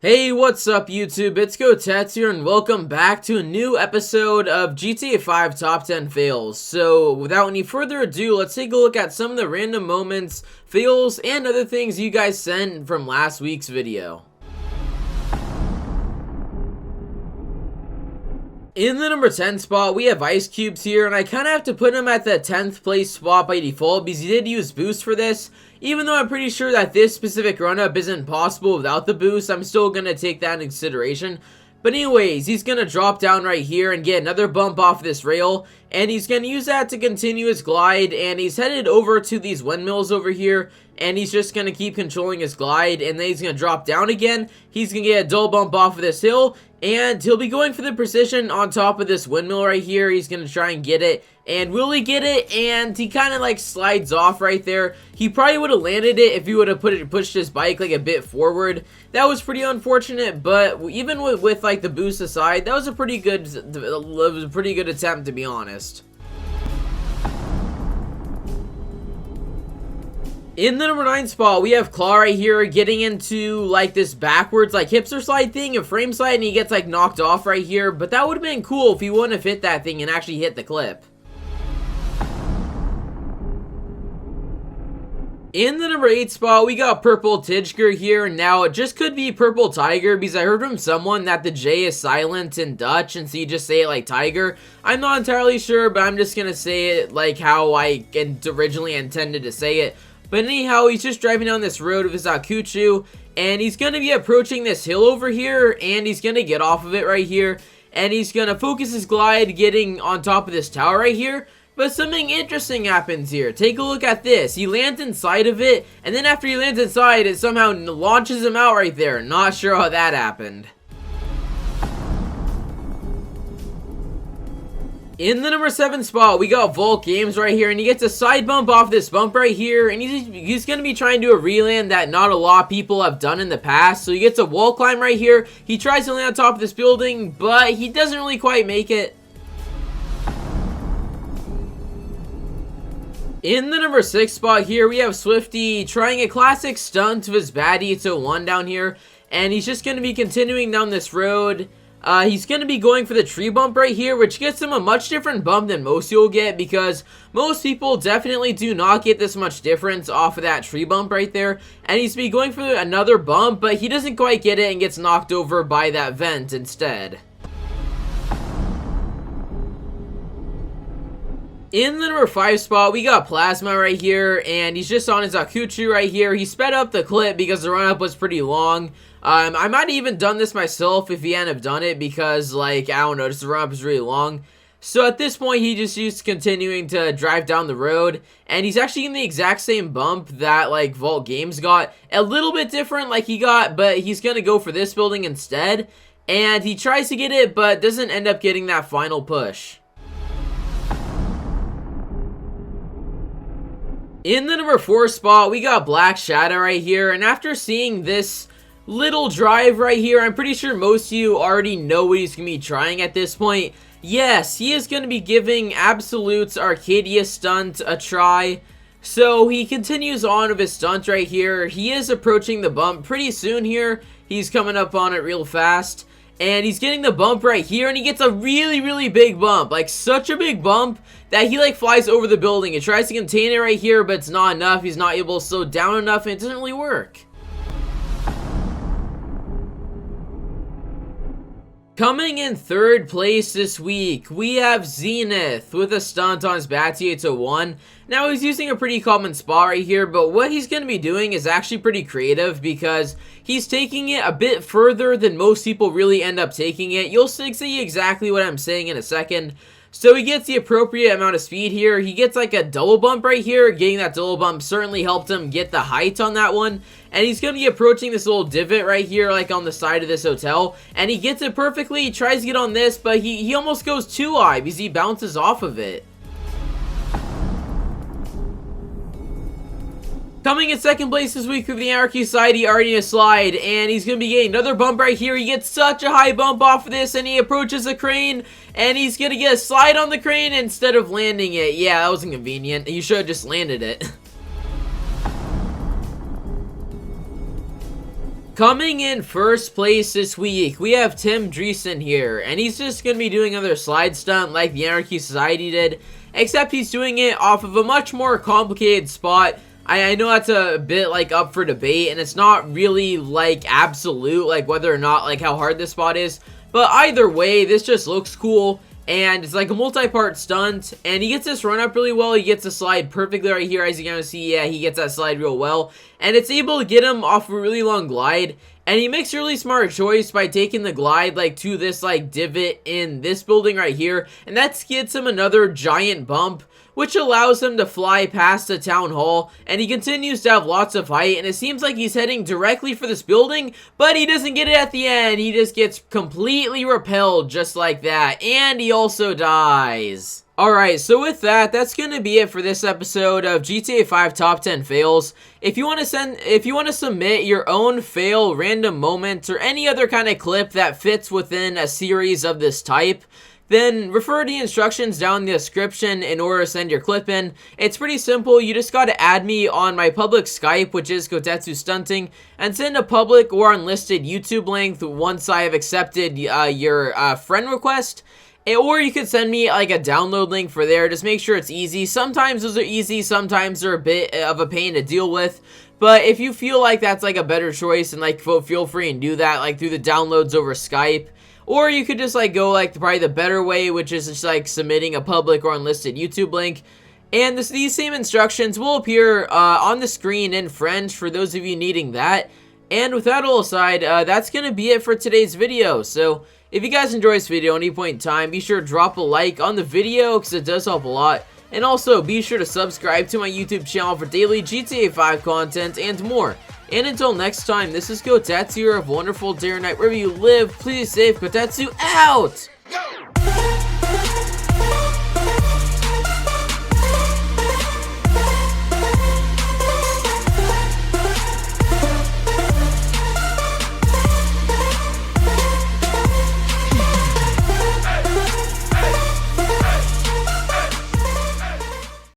Hey, what's up YouTube? It's Kotetsu here and welcome back to a new episode of GTA 5 Top 10 Fails. So, without any further ado, let's take a look at some of the random moments, fails, and other things you guys sent from last week's video. In the number 10 spot, we have Ice Cubes here, and I kind of have to put him at the 10th place spot by default because he did use boost for this. Even though I'm pretty sure that this specific run-up isn't possible without the boost, I'm still going to take that into consideration. But anyways, he's going to drop down right here and get another bump off this rail, and he's going to use that to continue his glide, and he's headed over to these windmills over here, and he's just going to keep controlling his glide, and then he's going to drop down again. He's going to get a dull bump off of this hill, and he'll be going for the precision on top of this windmill right here. He's going to try and get it. And will he get it? And he kind of like slides off right there. He probably would have landed it if he would have pushed his bike like a bit forward. That was pretty unfortunate, but even with like the boost aside, that was a pretty good attempt, to be honest. In the number 9 spot, we have Clara here getting into like this backwards like hipster slide thing, a frame slide, and he gets like knocked off right here. But that would have been cool if he wouldn't have hit that thing and actually hit the clip. In the number 8 spot, we got Purple Tidger here. Now, it just could be Purple Tiger because I heard from someone that the J is silent in Dutch, and so you just say it like Tiger. I'm not entirely sure, but I'm just gonna say it like how I originally intended to say it. But anyhow, he's just driving down this road with his Kotetsu, and he's gonna be approaching this hill over here, and he's gonna get off of it right here, and he's gonna focus his glide getting on top of this tower right here. But something interesting happens here. Take a look at this. He lands inside of it, and then after he lands inside, it somehow launches him out right there. Not sure how that happened. In the number 7 spot, we got Volt Games right here, and he gets a side bump off this bump right here, and he's going to be trying to do a reland that not a lot of people have done in the past. So he gets a wall climb right here. He tries to land on top of this building, but he doesn't really quite make it. In the number 6 spot here, we have Swifty trying a classic stunt of his baddie to 1 down here, and he's just going to be continuing down this road. He's going to be going for the tree bump right here, which gets him a much different bump than most you'll get, because most people definitely do not get this much difference off of that tree bump right there, and he's be going for another bump, but he doesn't quite get it and gets knocked over by that vent instead. In the number 5 spot, we got Plasma right here, and he's just on his Kotetsu right here. He sped up the clip because the run-up was pretty long. I might have even done this myself if he hadn't have done it because, like, I don't know, just the run-up is really long. So at this point, he just used continuing to drive down the road, and he's actually in the exact same bump that, like, Vault Games got. A little bit different, like he got, but he's going to go for this building instead. And he tries to get it, but doesn't end up getting that final push. In the number 4 spot, we got Black Shadow right here, and after seeing this little drive right here, I'm pretty sure most of you already know what he's going to be trying at this point. Yes, he is going to be giving Absolute's Arcadia stunt a try. So he continues on with his stunt right here. He is approaching the bump pretty soon here. He's coming up on it real fast. And he's getting the bump right here, and he gets a really big bump. Like, such a big bump that he, like, flies over the building. He tries to contain it right here, but it's not enough. He's not able to slow down enough, and it doesn't really work. Coming in 3rd place this week, we have Zenith with a stunt on his Batty to 1. Now, he's using a pretty common spot right here, but what he's going to be doing is actually pretty creative because he's taking it a bit further than most people really end up taking it. You'll see exactly what I'm saying in a second. So he gets the appropriate amount of speed here. He gets like a double bump right here. Getting that double bump certainly helped him get the height on that one. And he's going to be approaching this little divot right here, like on the side of this hotel. And he gets it perfectly. He tries to get on this, but he almost goes too high because he bounces off of it. Coming in 2nd place this week with the Anarchy Society Arena slide, and he's going to be getting another bump right here. He gets such a high bump off of this, and he approaches a crane, and he's going to get a slide on the crane instead of landing it. Yeah, that was inconvenient. He should have just landed it. Coming in first place this week, we have Tim Dreesen here, and he's just going to be doing another slide stunt like the Anarchy Society did, except he's doing it off of a much more complicated spot. I know that's a bit, like, up for debate, and it's not really, like, absolute, like, whether or not, like, how hard this spot is, but either way, this just looks cool. And it's like a multi-part stunt, and he gets this run up really well. He gets the slide perfectly right here, as you can see. Yeah, he gets that slide real well, and it's able to get him off a really long glide. And he makes a really smart choice by taking the glide like to this like divot in this building right here, and that gets him another giant bump, which allows him to fly past the town hall, and he continues to have lots of height, and it seems like he's heading directly for this building, but he doesn't get it at the end. He just gets completely repelled just like that, and he also dies. Alright, so with that, that's going to be it for this episode of GTA 5 Top 10 Fails. If you want to submit your own fail, random moment, or any other kind of clip that fits within a series of this type, then refer to the instructions down in the description in order to send your clip in. It's pretty simple. You just got to add me on my public Skype, which is KotetsuStunting, and send a public or unlisted YouTube link once I have accepted your friend request. Or you could send me like a download link for there. Just make sure it's easy. Sometimes those are easy, sometimes they're a bit of a pain to deal with. But if you feel like that's like a better choice, and like feel free and do that like through the downloads over Skype. Or you could just like go like probably the better way, which is just like submitting a public or unlisted YouTube link. And these same instructions will appear on the screen in French for those of you needing that. And with that all aside, that's going to be it for today's video. So if you guys enjoyed this video at any point in time, be sure to drop a like on the video because it does help a lot. And also be sure to subscribe to my YouTube channel for daily GTA 5 content and more. And until next time, this is Kotetsu. Have a wonderful day or night wherever you live. Please be safe. Kotetsu out!